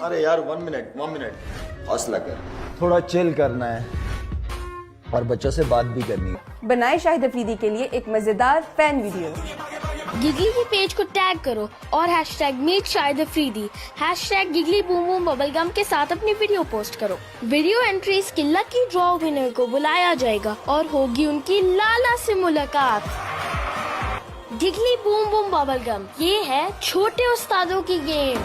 अरे यार 1 मिनट हौसला कर। थोड़ा चिल करना है और बच्चों से बात भी करनी है। बनाए शाहिद अफरीदी के लिए एक मजेदार फैन वीडियो। गिगली के पेज को टैग करो और #make Shahid Afridi #giggly boom boom bubblegum के साथ अपनी वीडियो पोस्ट करो। वीडियो एंट्रीज के लकी ड्रॉ विनर को बुलाया जाएगा और होगी उनकी लाला से मुलाकात। गिगली बूम बूम बबलगम, ये है छोटे उस्तादों की game.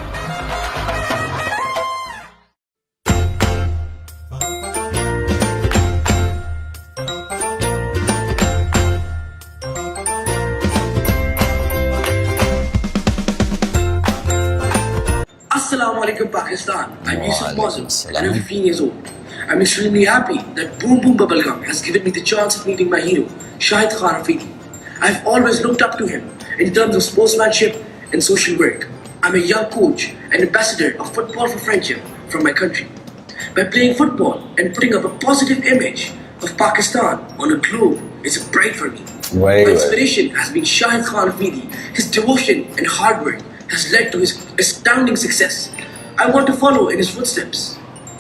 Assalamu alaikum Pakistan. I'm Yusuf Mazum and I'm 15 years old. I'm extremely happy that Boom Boom Bubblegum has given me the chance of meeting my hero, Shahid Khan Afridi. I've always looked up to him in terms of sportsmanship and social work. I'm a young coach and ambassador of Football for Friendship from my country. By playing football and putting up a positive image of Pakistan on a globe is a pride for me. My inspiration has been Shahid Khan Afridi. His devotion and hard work has led to his astounding success. I want to follow in his footsteps,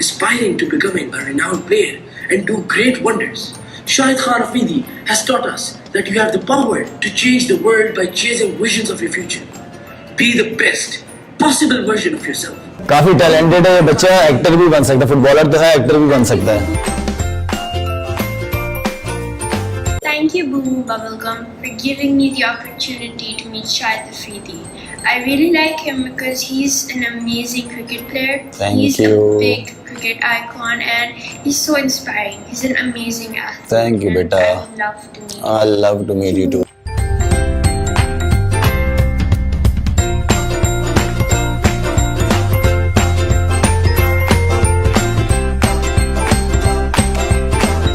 aspiring to becoming a renowned player and do great wonders. Shahid Khan Afridi has taught us that you have the power to change the world by chasing visions of your future. Be the best possible version of yourself. काफी talented है ये बच्चा, actor भी बन सकता है, footballer तो है, एक्टर भी बन सकता है। Thank you, Boom Boom Bubblegum, for giving me the opportunity to meet Shahid Afridi. I really like him because he's an amazing cricket player. He's a big cricket icon and he's so inspiring. He's an amazing athlete. Thank you, beta. I love to meet you too.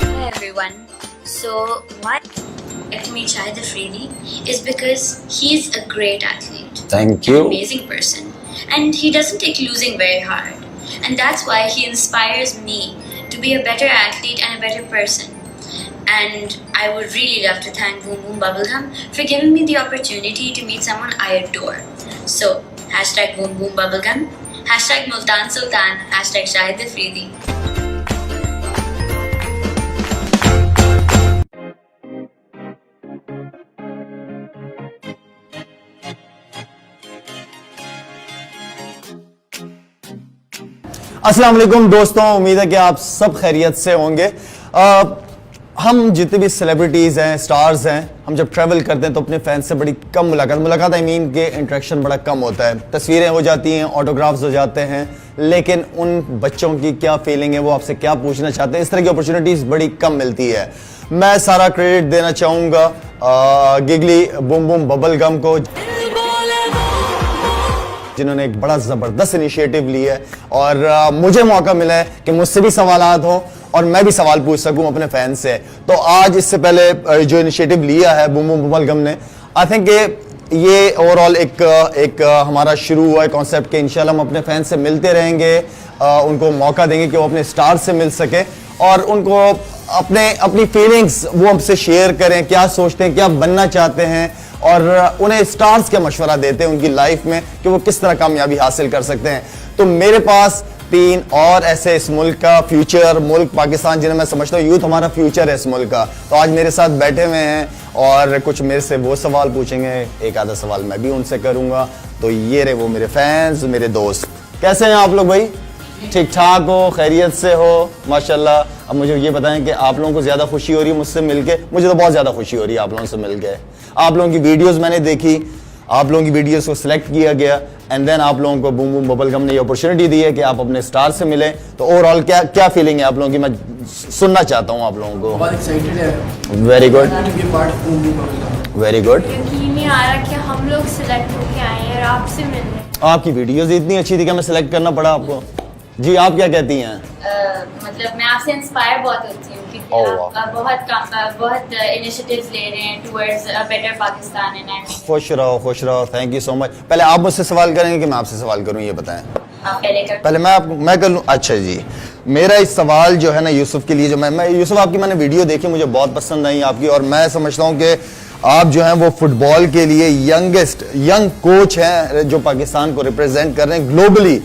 Hi everyone. So why I like to meet Shahid Afridi is because he's a great athlete. Thank you. An amazing person. And he doesn't take losing very hard. And that's why he inspires me to be a better athlete and a better person. And I would really love to thank Boom Boom Bubblegum for giving me the opportunity to meet someone I adore. So, #Boom Boom Bubblegum, #Multan Sultan, #Shahid Afridi. अस्सलाम वालेकुम दोस्तों, उम्मीद है कि आप सब खैरियत से होंगे। हम जितने भी सेलिब्रिटीज़ हैं, स्टार्स हैं, हम जब ट्रैवल करते हैं तो अपने फैंस से बड़ी कम मुलाकात आई मीन के इंटरेक्शन बड़ा कम होता है। तस्वीरें हो जाती हैं, ऑटोग्राफ्स हो जाते हैं, लेकिन उन बच्चों की क्या फीलिंग है, वो आपसे क्या पूछना चाहते हैं, इस तरह की अपॉर्चुनिटीज़ बड़ी कम मिलती है। मैं सारा क्रेडिट देना चाहूँगा गिगली बूम बूम बबलगम को, जिन्होंने एक बड़ा ज़बरदस्त इनिशिएटिव लिया है और मुझे मौका मिला है कि मुझसे भी सवालात हो और मैं भी सवाल पूछ सकूं अपने फैन से। तो आज इससे पहले जो इनिशिएटिव लिया है बूम बूम बबलगम ने, आई थिंक ये ओवरऑल एक हमारा शुरू हुआ है कॉन्सेप्ट के इंशाल्लाह हम अपने फैन से मिलते रहेंगे, उनको मौका देंगे कि वो अपने स्टार से मिल सके और उनको अपनी फीलिंग्स वो हमसे शेयर करें, क्या सोचते हैं, क्या बनना चाहते हैं और उन्हें स्टार्स का मशवरा देते हैं उनकी लाइफ में कि वो किस तरह कामयाबी हासिल कर सकते हैं। तो मेरे पास 3 और ऐसे इस मुल्क का फ्यूचर, मुल्क पाकिस्तान जिन्हें मैं समझता हूँ यूथ हमारा फ्यूचर है इस मुल्क का, तो आज मेरे साथ बैठे हुए हैं और कुछ मेरे से वो सवाल पूछेंगे, एक आधा सवाल मैं भी उनसे करूँगा। तो ये रहे वो मेरे फैंस, मेरे दोस्त। कैसे हैं आप लोग भाई? ठीक ठाक हो, खैरियत से हो? माशाल्लाह। अब मुझे ये बताएं कि आप लोगों को ज़्यादा खुशी हो रही है मुझसे मिलके? मुझे तो बहुत ज़्यादा खुशी हो रही है आप लोगों से मिलके। आप लोगों की वीडियोस मैंने देखी, आप लोगों की वीडियोस को सिलेक्ट किया गया एंड देन आप लोगों को बूम बूम बबलगम ने ये अपॉर्चुनिटी दी है कि आप अपने स्टार से मिलें। तो ओवरऑल क्या फीलिंग है आप लोगों की, मैं सुनना चाहता हूँ आप लोगों को। बहुत एक्साइटेड है। Very good, very good. यकीन नहीं आ रहा कि हम लोग सिलेक्ट होके आए हैं और आपसे मिलने। आपकी वीडियोस इतनी अच्छी थी कि हमें सिलेक्ट करना पड़ा आपको। जी आप क्या कहती हैं? मतलब मैं आपसे इंस्पायर बहुत होती हूँ क्योंकि आप बहुत इनिशिएटिव्स ले रहे हैं towards a better Pakistan and खुश रहो, थैंक यू सो मच। पहले आप मुझसे सवाल करेंगे कि मैं आपसे सवाल करूँ, ये बताएं। आप पहले मैं कर लूँ? अच्छा जी, मेरा इस सवाल जो है ना यूसुफ के लिए, जो मैं यूसुफ आपकी मैंने वीडियो देखी, मुझे बहुत पसंद आई आपकी और मैं समझता हूँ कि आप जो हैं वो फुटबॉल के लिए यंग कोच हैं जो पाकिस्तान को रिप्रेजेंट कर रहे हैं ग्लोबली।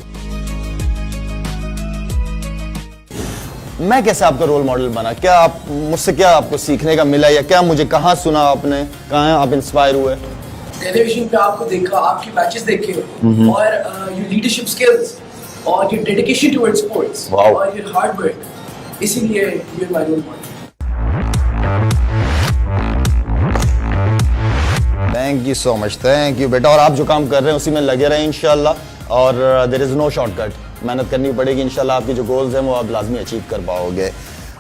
मैं कैसे आपका रोल मॉडल बना, क्या आप मुझसे क्या आपको सीखने का मिला, या क्या मुझे कहाँ सुना आपने, कहाँ आप इंस्पायर हुए? टेलीविजन पे आपको देखा, आपकी मैचेस देखे और योर लीडरशिप स्किल्स और योर डेडिकेशन टुवर्ड्स स्पोर्ट्स और योर हार्ड वर्क, इसीलिए you are my role model. Thank you so much, thank you बेटा। और आप जो काम कर रहे हैं उसी में लगे रहें इंशाल्लाह, और देयर इज़ नो शॉर्टकट, मेहनत करनी पड़ेगी इंशाल्लाह। आपकी जो गोल्स हैं वो आप लाजमी अचीव कर पाओगे।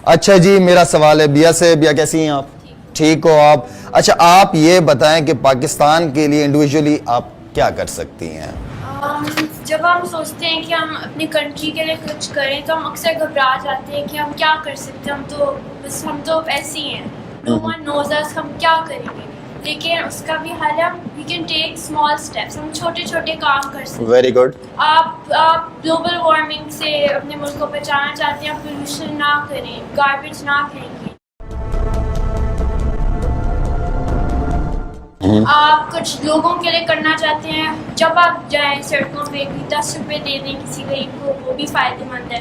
अच्छा जी, मेरा सवाल है बिया से। बिया कैसी हैं आप? ठीक हो आप? अच्छा, आप ये बताएं कि पाकिस्तान के लिए इंडिविजुअली आप क्या कर सकती हैं? जब हम सोचते हैं कि हम अपनी कंट्री के लिए कुछ करें तो हम अक्सर घबरा जाते हैं कि हम क्या कर सकते हैं, हम तो ऐसे ही हैं, नो वन नोज अस, हम क्या करेंगे। लेकिन उसका भी हल है, we can take small steps, हम छोटे छोटे काम कर सकते हैं। Very good. आप ग्लोबल वार्मिंग से अपने मुल्क को बचाना चाहते हैं, पोल्यूशन ना करें, गार्बेज ना फेंकें। आप कुछ लोगों के लिए करना चाहते हैं, जब आप जाएं सड़कों पे भी 10 रुपए दे दें किसी गरीब को, वो भी फायदेमंद है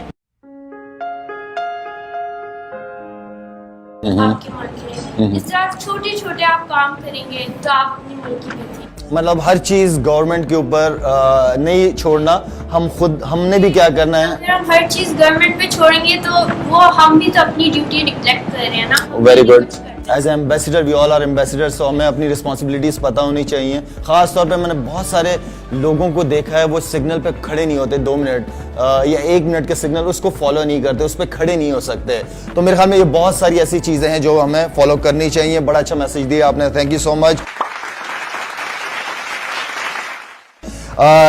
आपके मुल्क के लिए। इस तरह छोटे छोटे आप काम करेंगे तो आप अपने मुल्क की बेहतरी। मतलब हर चीज गवर्नमेंट के ऊपर नहीं छोड़ना, हमने भी क्या करना है। अगर हम हर चीज गवर्नमेंट पे छोड़ेंगे तो वो हम भी तो अपनी ड्यूटी निग्लेक्ट कर रहे हैं ना। Very good. As ambassador, we all are ambassadors, तो हमें अपनी रिस्पॉन्सिबिलिटीज पता होनी चाहिए। खास तौर पे मैंने बहुत सारे लोगों को देखा है, वो सिग्नल पे खड़े नहीं होते 2 मिनट या 1 मिनट के सिग्नल, उसको फॉलो नहीं करते, उस पर खड़े नहीं हो सकते। तो मेरे ख्याल में ये बहुत सारी ऐसी चीज़ें हैं जो हमें फॉलो करनी चाहिए। बड़ा अच्छा मैसेज दिया आपने, थैंक यू सो मच।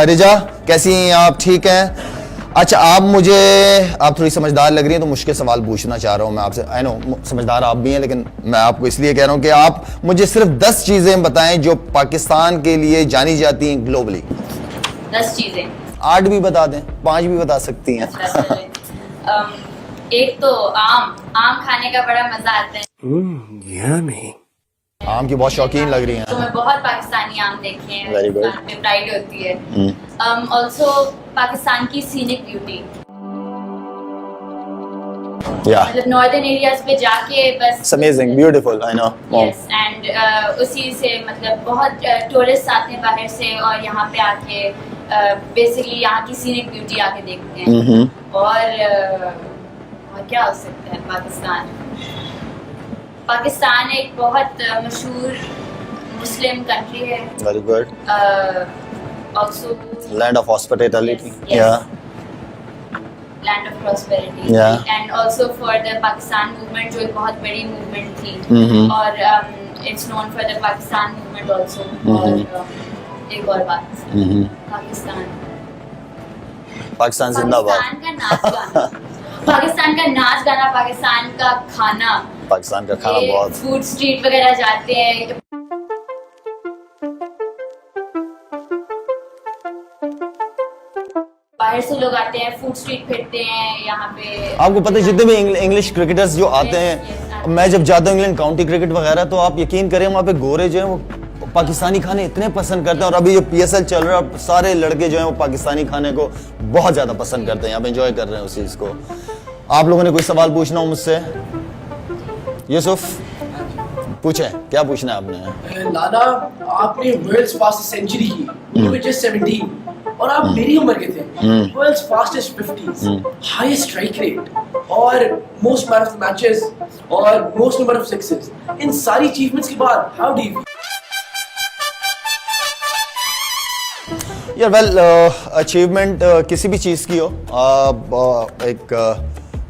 रिजा कैसी हैं आप? ठीक हैं? अच्छा, आप थोड़ी समझदार लग रही हैं तो मुश्किल सवाल पूछना चाह रहा हूं मैं आपसे। आई नो समझदार आप भी हैं, लेकिन मैं आपको इसलिए कह रहा हूं कि आप मुझे सिर्फ 10 चीजें बताएं जो पाकिस्तान के लिए जानी जाती हैं ग्लोबली। 10 चीजें? 8 भी बता दें, 5 भी बता सकती हैं। एक तो आम खाने का बड़ा मजा आता है। आम की बहुत शौकीन लग रही हैं। तो मैं बहुत पाकिस्तानी आम देखे हैं। Very good. पाकिस्तान में प्राइड होती है। ऑल्सो पाकिस्तान की सीनिक ब्यूटी, मतलब नॉर्दर्न एरियाज पे जाके बस It's amazing, beautiful, I know. Yes, and उसी से मतलब बहुत टूरिस्ट आते हैं बाहर से और यहाँ पे आके बेसिकली यहाँ की सीनिक ब्यूटी आके देखते हैं। और क्या हो सकता है? पाकिस्तान एक बहुत मशहूर मुस्लिम कंट्री है। Very good. Also Land of hospitality. Yes. Yeah. Land of prosperity. Yeah. And also for the Pakistan movement, जो एक बहुत बड़ी मूवमेंट थी, और it's known for the Pakistan movement also. और एक और बात, पाकिस्तान जिंदाबाद। पाकिस्तान का नाच गाना, पाकिस्तान का खाना, पाकिस्तान का खाना बहुत। फूड स्ट्रीट वगैरह जाते हैं, बाहर से लोग आते हैं, फूड स्ट्रीट फिरते हैं यहाँ पे। आपको पता है जितने भी इंग्लिश क्रिकेटर्स जो आते हैं, मैं जब जाता हूँ इंग्लैंड काउंटी क्रिकेट वगैरह, तो आप यकीन करें वहाँ पे गोरे जो हैं वो पाकिस्तानी खाने इतने पसंद करते हैं। और अभी जो PSL चल रहा है, सारे लड़के जो हैं वो पाकिस्तानी खाने को बहुत ज्यादा पसंद करते हैं, आप एंजॉय कर रहे हैं उस चीज को। आप लोगों ने कोई सवाल पूछना हो मुझसे? यूसुफ पूछे, क्या पूछना है आपने? नाना, आपने वर्ल्ड्स फास्टेस्ट सेंचुरी की, you were just 17, और आप मेरी उम्र के थे। World's fastest 50s, highest strike rate और most man of the matches और मोस्ट नंबर ऑफ सिक्सेस, इन सारी अचीवमेंट्स के बाद हाउ डू यू? यार वेल, अचीवमेंट किसी भी चीज़ की हो,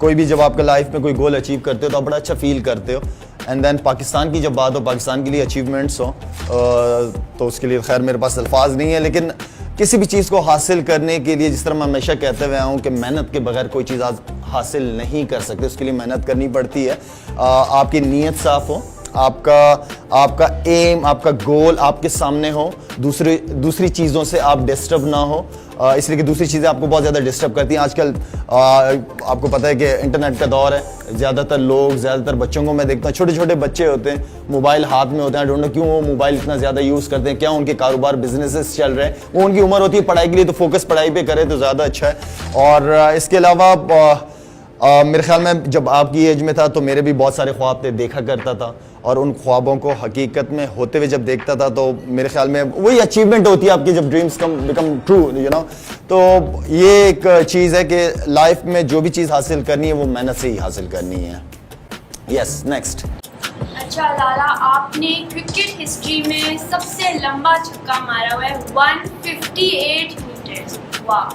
कोई भी जब आपके लाइफ में कोई गोल अचीव करते हो तो आप बड़ा अच्छा फील करते हो। एंड देन पाकिस्तान की जब बात हो, पाकिस्तान के लिए अचीवमेंट्स हो, तो उसके लिए खैर मेरे पास अल्फाज नहीं है, लेकिन किसी भी चीज़ को हासिल करने के लिए, जिस तरह मैं हमेशा कहते हुए आया हूँ कि मेहनत के बगैर कोई चीज़ आज हासिल नहीं कर सकते, उसके लिए मेहनत करनी पड़ती है। आपकी नीयत साफ हो, आपका एम, आपका गोल आपके सामने हो, दूसरी चीज़ों से आप डिस्टर्ब ना हो, इसलिए कि दूसरी चीज़ें आपको बहुत ज़्यादा डिस्टर्ब करती हैं। आजकल आपको पता है कि इंटरनेट का दौर है, ज़्यादातर बच्चों को मैं देखता हूँ, छोटे छोटे बच्चे होते हैं, मोबाइल हाथ में होते हैं। आई डोंट नो क्यों वो मोबाइल इतना ज़्यादा यूज़ करते हैं, क्या उनके कारोबार बिजनेसेस चल रहे हैं, वो उनकी उम्र होती है पढ़ाई के लिए, तो फोकस पढ़ाई पे करे तो ज़्यादा अच्छा है। और इसके अलावा मेरे ख्याल में जब आपकी एज में था तो मेरे भी बहुत सारे ख्वाब थे, देखा करता था, और उन ख्वाबों को हकीकत में होते हुए जब देखता था तो मेरे ख्याल में वही अचीवमेंट होती है आपकी, जब dreams become true, you know. तो ये एक चीज़ है कि लाइफ में जो भी चीज़ हासिल करनी है वो मेहनत से ही हासिल करनी है। Yes, next. अच्छा लाला, आपने क्रिकेट हिस्ट्री में सबसे लंबा छक्का मारा हुआ है 158 मीटर्स। वाह।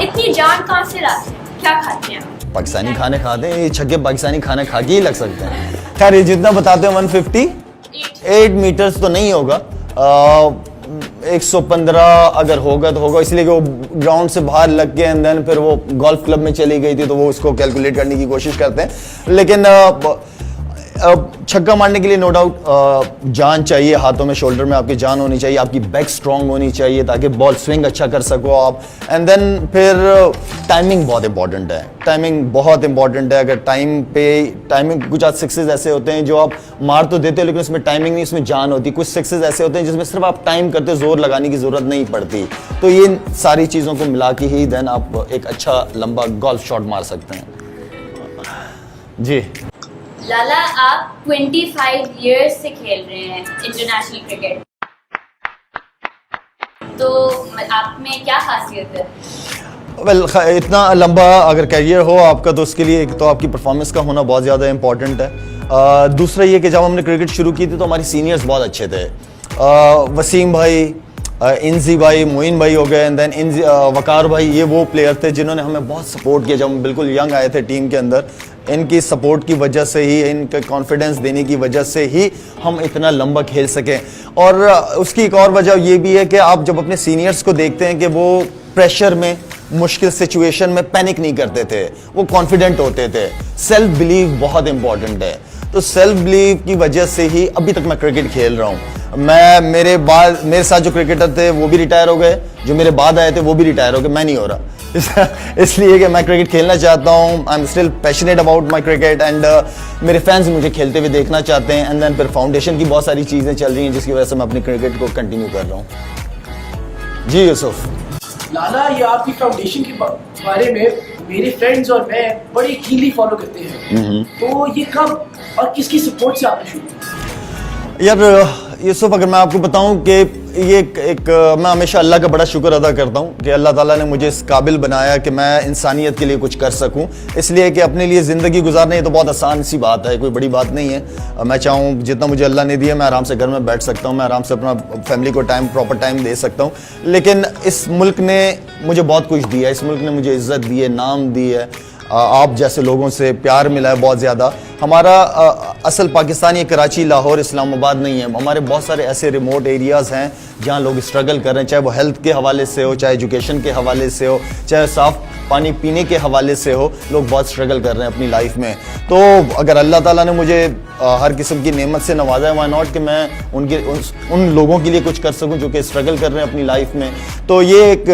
इतनी जान कहाँ से लाते हैं, क्या खाते हैं? पाकिस्तानी खाने खाते हैं, ये छक्के पाकिस्तानी खाने खा के ही लग सकते हैं। खैर ये जितना बताते हैं 158 मीटर्स तो नहीं होगा, 115 अगर होगा तो होगा, इसलिए कि वो ग्राउंड से बाहर लग के एंड देन फिर वो गोल्फ क्लब में चली गई थी तो वो उसको कैलकुलेट करने की कोशिश करते हैं। लेकिन छक्का मारने के लिए नो डाउट जान चाहिए, हाथों में, शोल्डर में आपकी जान होनी चाहिए, आपकी बैक स्ट्रांग होनी चाहिए ताकि बॉल स्विंग अच्छा कर सको आप। एंड देन फिर टाइमिंग बहुत इंपॉर्टेंट है, टाइमिंग बहुत इंपॉर्टेंट है। अगर टाइमिंग कुछ आज सिक्सेस ऐसे होते हैं जो आप मार तो देते हो लेकिन उसमें टाइमिंग नहीं, उसमें जान होती। कुछ सिक्सेस ऐसे होते हैं जिसमें सिर्फ आप टाइम करते, जोर लगाने की जरूरत नहीं पड़ती। तो ये सारी चीज़ों को मिला के ही देन आप एक अच्छा लंबा गोल्फ शॉट मार सकते हैं। जी लाला, आप 25 इयर्स से खेल रहे हैं इंटरनेशनल क्रिकेट, तो आप में क्या खासियत है? वेल, इतना लंबा अगर करियर हो आपका तो उसके लिए एक तो आपकी परफॉर्मेंस का होना बहुत ज़्यादा इंपॉर्टेंट है। दूसरा ये कि जब हमने क्रिकेट शुरू की थी तो हमारी सीनियर्स बहुत अच्छे थे। वसीम भाई, इंजी भाई, मोइन भाई हो गए, एंड देन वकार भाई, ये वो प्लेयर थे जिन्होंने हमें बहुत सपोर्ट किया जब हम बिल्कुल यंग आए थे टीम के अंदर। इनकी सपोर्ट की वजह से ही, इनके कॉन्फिडेंस देने की वजह से ही हम इतना लंबा खेल सकें। और उसकी एक और वजह ये भी है कि आप जब अपने सीनियर्स को देखते हैं कि वो प्रेशर में, मुश्किल सिचुएशन में पैनिक नहीं करते थे, वो कॉन्फिडेंट होते थे। सेल्फ बिलीव बहुत इंपॉर्टेंट है, तो सेल्फ बिलीव की वजह से ही अभी तक मैं क्रिकेट खेल रहा हूँ। मेरे साथ जो क्रिकेटर थे वो भी रिटायर हो गए, जो मेरे बाद आए थे वो भी रिटायर हो गए, मैं नहीं हो रहा। इसलिए कि मैं क्रिकेट खेलना चाहता हूँ। I am still passionate about my cricket and मेरे फैंस मुझे खेलते हुए देखना चाहते हैं। एंड देन फिर फाउंडेशन की बहुत सारी चीज़ें चल रही हैं जिसकी वजह से मैं अपनी क्रिकेट को कंटिन्यू कर रहा हूँ। जी यूसुफ। लाला, ये आपकी फाउंडेशन के बारे में मेरे फ्रेंड्स और मैं बड़ी कीनली फॉलो करते हैं, तो ये कब और किसकी सपोर्ट से आपने शुरू किया? यार यूसुफ, अगर मैं आपको बताऊं कि ये मैं हमेशा अल्लाह का बड़ा शुक्र अदा करता हूं कि अल्लाह ताला ने मुझे इस काबिल बनाया कि मैं इंसानियत के लिए कुछ कर सकूं। इसलिए कि अपने लिए ज़िंदगी गुजारना ये तो बहुत आसान सी बात है, कोई बड़ी बात नहीं है। मैं चाहूँ जितना मुझे अल्लाह ने दिया मैं आराम से घर में बैठ सकता हूँ, मैं आराम से अपना फैमिली को प्रॉपर टाइम दे सकता हूँ। लेकिन इस मुल्क ने मुझे बहुत कुछ दिया है, इस मुल्क ने मुझे इज़्ज़त दी है, नाम दी है, आप जैसे लोगों से प्यार मिला है बहुत ज़्यादा। हमारा असल पाकिस्तान ये कराची, लाहौर, इस्लामाबाद नहीं है। हमारे बहुत सारे ऐसे रिमोट एरियाज़ हैं जहाँ लोग स्ट्रगल कर रहे हैं, चाहे वो हेल्थ के हवाले से हो, चाहे एजुकेशन के हवाले से हो, चाहे साफ़ पानी पीने के हवाले से हो। लोग बहुत स्ट्रगल कर रहे हैं अपनी लाइफ में। तो अगर अल्लाह ताला ने मुझे हर किस्म की नेमत से नवाजा है, व्हाई नॉट कि मैं उन लोगों के लिए कुछ कर सकूं जो कि स्ट्रगल कर रहे हैं अपनी लाइफ में। तो ये एक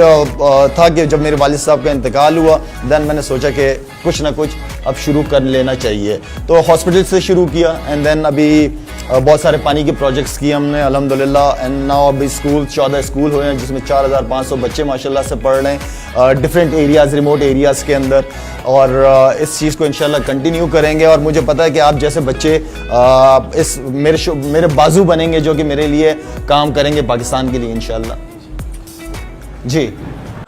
था कि जब मेरे वालिद साहब का इंतकाल हुआ देन मैंने सोचा कि कुछ ना कुछ अब शुरू कर लेना चाहिए। तो हॉस्पिटल से शुरू किया एंड देन अभी बहुत सारे पानी के प्रोजेक्ट्स किए हमने अल्हम्दुलिल्लाह। एंड नाउ अभी 14 स्कूल हुए हैं जिसमें 4500 बच्चे माशाल्लाह से पढ़ रहे हैं डिफरेंट एरियाज़, रिमोट एरियाज़ के अंदर। और इस चीज़ को इंशाल्लाह कंटिन्यू करेंगे। और मुझे पता है कि आप जैसे बच्चे इस मेरे बाजू बनेंगे जो कि मेरे लिए काम करेंगे पाकिस्तान के लिए इंशाल्लाह। जी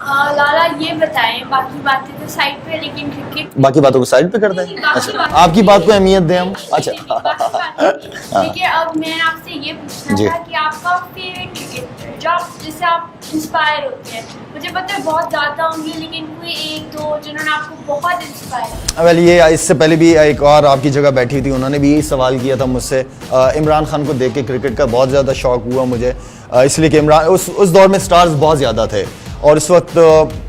लाला, ये बताएं, बाकी बातें तो साइड पे, लेकिन क्रिकेट, बाकी बातों को साइड पे कर दें। अच्छा, आपकी बात को अहमियत दें हम। अच्छा देखिए, अब मैं आपसे ये पूछना था कि आपका फेवरेट क्रिकेटर जो जिससे आप इंस्पायर होते हैं, मुझे पता है बहुत ज़्यादा होंगे, लेकिन कोई एक दो जिन्होंने आपको बहुत इंस्पायर। वेल, ये इससे पहले भी एक और आपकी जगह बैठी थी, उन्होंने भी यही सवाल किया था मुझसे। इमरान खान को देख के क्रिकेट का बहुत ज़्यादा शौक हुआ मुझे, इसलिए कि इमरान उस दौर में स्टार्स बहुत ज़्यादा थे और इस वक्त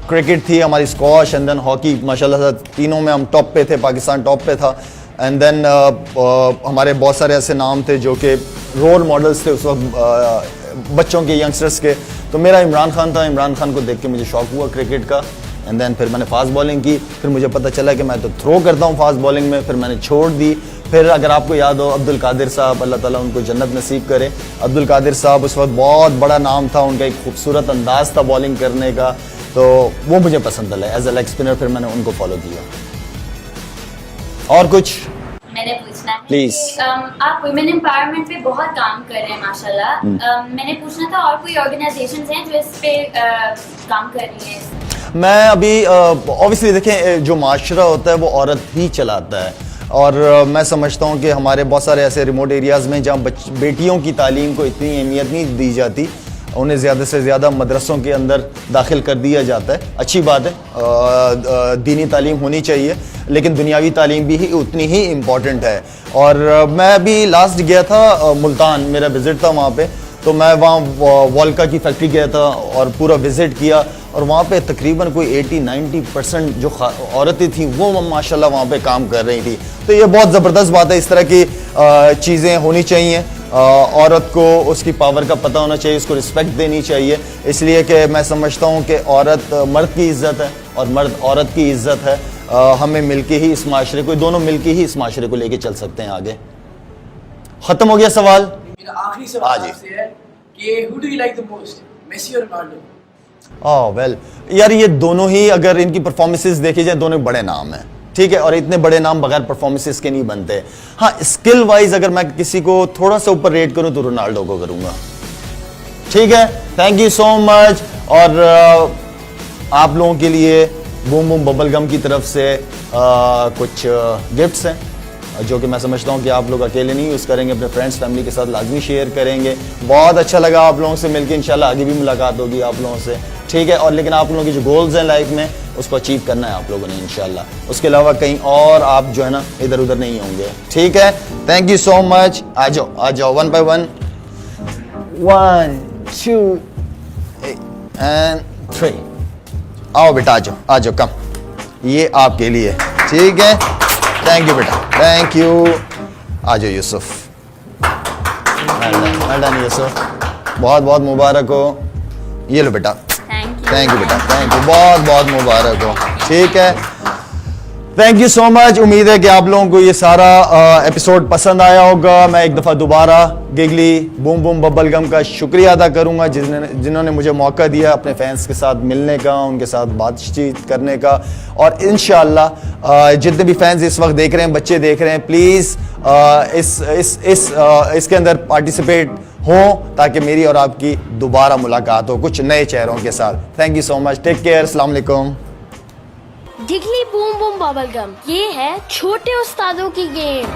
क्रिकेट थी, हमारी स्क्वॉश एंड देन हॉकी, माशाल्लाह से तीनों में हम टॉप पे थे, पाकिस्तान टॉप पे था। एंड देन हमारे बहुत सारे ऐसे नाम थे जो कि रोल मॉडल्स थे उस वक्त बच्चों के, यंगस्टर्स के। तो मेरा इमरान खान था, इमरान खान को देख के मुझे शौक हुआ क्रिकेट का। एंड देन फिर मैंने फास्ट बॉलिंग की। फिर मुझे पता चला कि मैं तो थ्रो करता हूँ फास्ट बॉलिंग में, फिर मैंने छोड़ दी। फिर अगर आपको याद हो अब्दुल कादिर साहब, अल्लाह ताला उनको जन्नत नसीब करे, अब्दुल कादिर साहब उस वक्त बहुत बड़ा नाम था, उनका एक खूबसूरत अंदाज था बॉलिंग करने का, तो वो मुझे पसंद आया एज अ लेग स्पिनर। फिर मैंने उनको फॉलो किया। और कुछ मैंने पूछना है Please. कि, आप वुमेन एम्पावरमेंट पे बहुत काम कर रहे हैं माशाल्लाह। मैंने पूछना था और कोई ऑर्गेनाइजेशंस हैं जो इस पे काम कर रही हैं? मैं अभी ऑब्वियसली देखें, जो माशरा होता है वो औरत ही चलाता है, और मैं समझता हूँ कि हमारे बहुत सारे ऐसे रिमोट एरियाज़ में जहाँ बेटियों की तालीम को इतनी अहमियत नहीं दी जाती, उन्हें ज़्यादा से ज़्यादा मदरसों के अंदर दाखिल कर दिया जाता है। अच्छी बात है, दीनी तालीम होनी चाहिए, लेकिन दुनियावी तालीम भी उतनी ही इम्पॉर्टेंट है। और मैं अभी लास्ट गया था मुल्तान, मेरा विज़िट था वहाँ पे, तो मैं वहाँ वॉल्का की फैक्ट्री गया था और पूरा विज़िट किया, और वहाँ पे तकरीबन कोई 80-90% जो औरतें थीं वो माशाल्लाह वहाँ पे काम कर रही थी। तो ये बहुत ज़बरदस्त बात है, इस तरह की चीज़ें होनी चाहिए। औरत को उसकी पावर का पता होना चाहिए, उसको रिस्पेक्ट देनी चाहिए, इसलिए कि मैं समझता हूँ कि औरत मर्द की इज़्ज़त है और मर्द औरत की इज़्ज़त है। हमें मिलके ही इस माशरे को, दोनों मिलके ही इस माशरे को लेके चल सकते हैं आगे। ख़त्म हो गया सवाल। मेरा आखिरी सवाल आपसे है कि who do you like the most, Messi और रोनाल्डो? वेल यार, ये दोनों ही अगर इनकी परफॉर्मेंसेस देखी जाए, दोनों बड़े नाम हैं, ठीक है, और इतने बड़े नाम बगैर परफॉर्मेंसेस के नहीं बनते। हाँ, स्किल वाइज अगर मैं किसी को थोड़ा सा ऊपर रेट करूं तो रोनाल्डो को करूंगा। ठीक है, थैंक यू सो मच। और आप लोगों के लिए बूम बूम बबल गम की तरफ से कुछ गिफ्ट्स हैं, जो कि मैं समझता हूँ कि आप लोग अकेले नहीं यूज़ करेंगे, अपने फ्रेंड्स फैमिली के साथ लाजमी शेयर करेंगे। बहुत अच्छा लगा आप लोगों से मिलकर, इंशाल्लाह आगे भी मुलाकात होगी आप लोगों से, ठीक है। और लेकिन आप लोगों की जो गोल्स हैं लाइफ में, उसको अचीव करना है आप लोगों ने इंशाल्लाह। उसके अलावा कहीं और आप जो है ना इधर उधर नहीं होंगे, ठीक है। Thank you so much. आ जाओ 1 by 1, 1 2 and 3। आओ बेटा, आ जाओ कम, ये आपके लिए, ठीक है। थैंक यू बेटा, थैंक यू। आ जाओ यूसुफ, वेल डन यूसुफ, बहुत बहुत मुबारक हो। ये लो बेटा, थैंक यू बेटा, थैंक यू, बहुत बहुत मुबारक हो, ठीक है। Thank you so much. उम्मीद है कि आप लोगों को ये सारा एपिसोड पसंद आया होगा। मैं एक दफ़ा दोबारा गिगली बूम बूम बबल गम का शुक्रिया अदा करूंगा जिन्होंने मुझे मौका दिया अपने फैंस के साथ मिलने का, उनके साथ बातचीत करने का। और इंशाल्लाह जितने भी फैंस इस वक्त देख रहे हैं, बच्चे देख रहे हैं, प्लीज़ इसके अंदर पार्टिसिपेट हो, ताकि मेरी और आपकी दोबारा मुलाकात हो कुछ नए चेहरों के साथ। Thank you so much, take care, अस्सलाम वालेकुम। Giggly boom boom bubble gum, ये है छोटे उस्तादों की गेम।